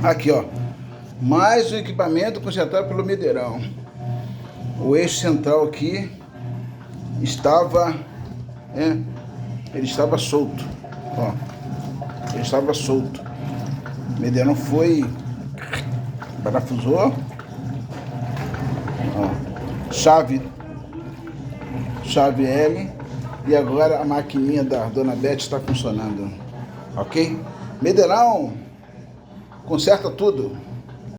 Aqui, ó. Mais um equipamento consertado pelo Medeirão. O eixo central aqui estava, ele estava solto, ó. Ele estava solto. O Medeirão foi, parafusou, ó. Chave L, e agora a maquininha da Dona Beth está funcionando, ok? Medeirão conserta tudo.